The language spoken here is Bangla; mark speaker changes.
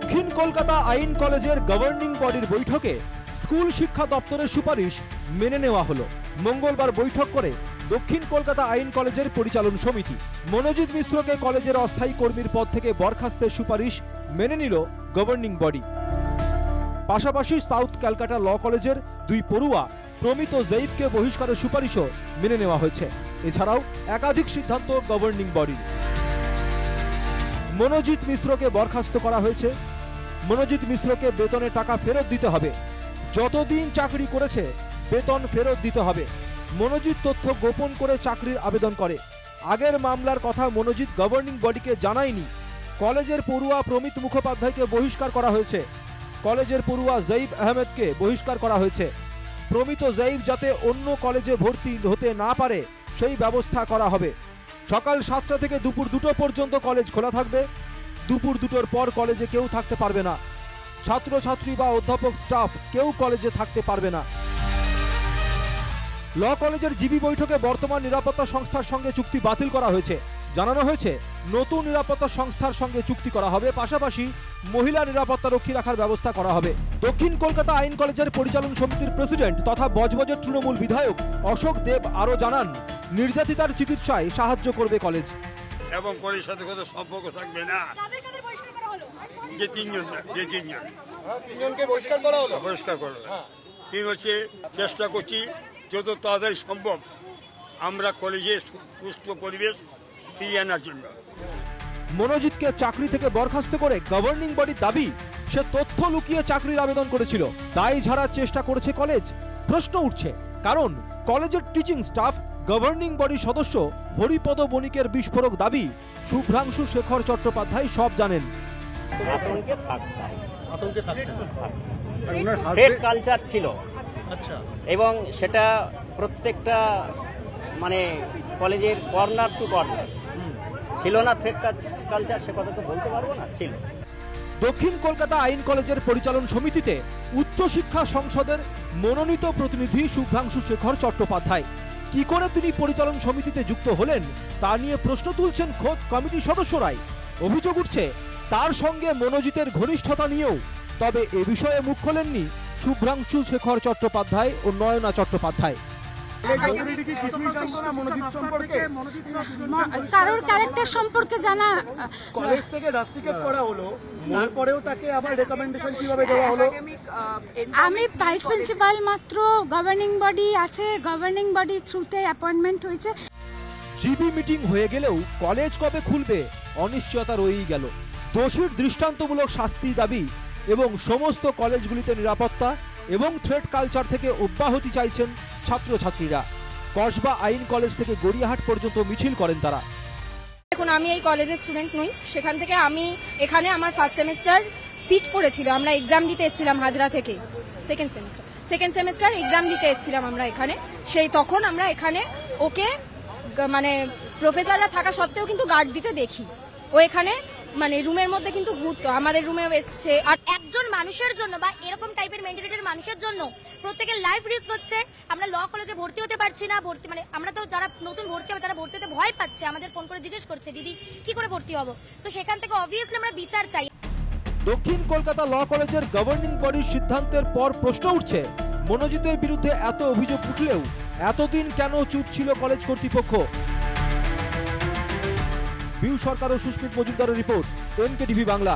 Speaker 1: দক্ষিণ কলকাতা আইন কলেজের গভর্নিং বডির বৈঠকে স্কুল শিক্ষা দপ্তরের সুপারিশ মেনে নেওয়া হলো। মঙ্গলবার বৈঠক করে দক্ষিণ কলকাতা আইন কলেজের পরিচালন সমিতি। মনোজিৎ মিশ্রকে কলেজের অস্থায়ী কর্মীর পদ থেকে বরখাস্তের সুপারিশ মেনে নিল গভর্নিং বডি। পাশাপাশি সাউথ ক্যালকাটা ল কলেজের 2 পড়ুয়া প্রমিত জৈবকে বহিষ্কারের সুপারিশও মেনে নেওয়া হয়েছে। এছাড়াও একাধিক সিদ্ধান্ত গভর্নিং বডির। মনোজিৎ মিশ্রকে বরখাস্ত করা হয়েছে। মনোজিৎ মিশ্রকে বেতনে টাকা ফেরত দিতে হবে। যতদিন চাকরি করেছে বেতন ফেরত দিতে হবে। মনোজিৎ তথ্য গোপন করে চাকরির আবেদন করে। আগের মামলার কথা মনোজিৎ গভর্নিং বডিকে জানায়নি। কলেজের পড়ুয়া প্রমিত মুখোপাধ্যায়কে বহিষ্কার করা হয়েছে। কলেজের পড়ুয়া জৈব আহমেদকে বহিষ্কার করা হয়েছে। প্রমিত জৈব যাতে অন্য কলেজে ভর্তি হতে না পারে সেই ব্যবস্থা করা হবে। সকাল 7টা থেকে দুপুর 2টো পর্যন্ত কলেজ খোলা থাকবে। দুপুর 2টোর পর কলেজে কেউ থাকতে পারবে না। ছাত্রছাত্রী বা অধ্যাপক স্টাফ কেউ কলেজে থাকতে পারবে না। ল কলেজের জিবি বৈঠকে বর্তমান নিরাপত্তা সংস্থার সঙ্গে চুক্তি বাতিল করা হয়েছে। জানানো হয়েছে নতুন নিরাপত্তা সংস্থার সঙ্গে চুক্তি করা হবে। পাশাপাশি মহিলা নিরাপত্তা রক্ষী রাখার ব্যবস্থা করা হবে। দক্ষিণ কলকাতা আইন কলেজের পরিচালন সমিতির প্রেসিডেন্ট তথা বজবজের তৃণমূল বিধায়ক অশোক দেব আরও জানান, নির্যাতিতার চিকিৎসায় সাহায্য করবে কলেজ
Speaker 2: এবং কলেজের সাথে কোনো সম্পর্ক থাকবে না। যে তিনজনকে বহিষ্কার করা হলো। ঠিক হচ্ছে, চেষ্টা করছি যত তাড়াতাড়ি সম্ভব আমরা কলেজে সুস্থ পরিবেশ ফিরিয়ে আনার জন্য।
Speaker 1: মনোজিৎকে চাকরি থেকে বরখাস্ত করে গভর্নিং বডির দাবি সে তথ্য লুকিয়ে চাকরির আবেদন করেছিল। দায় ঝাড়ার চেষ্টা করেছে কলেজ। প্রশ্ন উঠছে কারণ কলেজের টিচিং স্টাফ গভর্নিং বডির সদস্য হরিপদ বণিকের বিস্ফোরক দাবি শুভ্রাংশু শেখর চট্টোপাধ্যায় সব জানেন।
Speaker 3: থ্রেড কালচার ছিল এবং সেটা প্রত্যেকটা মানে কলেজের কর্নার টু কর্নার ছিল না। থ্রেড কালচার সে কথা তো বলতে পারবো না, ছিল।
Speaker 1: দক্ষিণ কলকাতা আইন কলেজের পরিচালন সমিতিতে উচ্চশিক্ষা সংসদের মনোনীত প্রতিনিধি শুভ্রাংশু শেখর চট্টোপাধ্যায়। কি করে তিনি পরিচালন সমিতিতে যুক্ত হলেন তা নিয়ে প্রশ্ন তুলছেন খোদ কমিটির সদস্যরাই। অভিযোগ উঠছে তার সঙ্গে মনোজিতের ঘনিষ্ঠতা নিয়েও। তবে এ বিষয়ে মুখ খোলেননি শুভ্রাংশু শেখর চট্টোপাধ্যায় ও নয়না চট্টোপাধ্যায়।
Speaker 4: কারোর ক্যারেক্টার সম্পর্কে জানা,
Speaker 5: কলেজ থেকে রাস্টিকেট করা হলো, তারপরেও তাকে আবার রেকমেন্ডেশন কিভাবে দেওয়া হলো?
Speaker 4: আমি ভাইস প্রিন্সিপাল মাত্র, গভর্নিং বডি আছে, গভর্নিং বডি থ্রুতে অ্যাপয়েন্টমেন্ট হয়েছে।
Speaker 1: জিবি মিটিং হয়ে গেলেও কলেজ কবে খুলবে অনিশ্চয়তা রয়েই গেল। দোষীর দৃষ্টান্তমূলক শাস্তি দাবি এবং সমস্ত কলেজগুলিতে নিরাপত্তা এবং থ্রেড কালচার থেকে অব্যাহতি চাইছেন ছাত্রছাত্রীরা। কসবা আইন কলেজ থেকে গড়িয়াহাট পর্যন্ত মিছিল করেন তারা।
Speaker 6: এখন আমি এই কলেজের স্টুডেন্ট নই, সেখান থেকে আমি এখানে আমার ফার্স্ট সেমিস্টার সিট পড়েছিল। আমরা এক্সাম দিতে এসেছিলাম হাজরা থেকে, সেকেন্ড সেমিস্টার এক্সাম দিতে এসেছিলাম আমরা এখানে। সেই তখন আমরা এখানে ওকে মানে প্রফেসররা থাকা সত্ত্বেও কিন্তু গার্ড দিতে দেখি। ও এখানে মানে রুমের মধ্যে কিন্তু ঘুরতো, আমাদের রুমেও এসছে।
Speaker 7: আর একজন মানুষের জন্য বা এরকম টাইপের মেন্টালিটির মানুষের জন্য প্রত্যেকের লাইফ রিস্ক হচ্ছে। আমরা ল কলেজে ভর্তি হতে পারছি না, ভর্তি মানে আমরা তো যারা নতুন ভর্তি হবে তারা ভর্তি হতে ভয় পাচ্ছে, আমাদের ফোন করে জিজ্ঞেস করছে দিদি কি করে ভর্তি হবো। তো সেখান থেকে অবভিয়াসলি আমরা বিচার চাই।
Speaker 1: দক্ষিণ কলকাতা ল কলেজের গভর্নিং বডির সিদ্ধান্তের পর প্রশ্ন উঠছে, মনোজিতের বিরুদ্ধে এত অভিযোগ উঠলেও এতদিন কেন চুপ ছিল কলেজ কর্তৃপক্ষ? বিউ সরকার ও সুস্মিত মজুমদারের রিপোর্ট, NKTV বাংলা।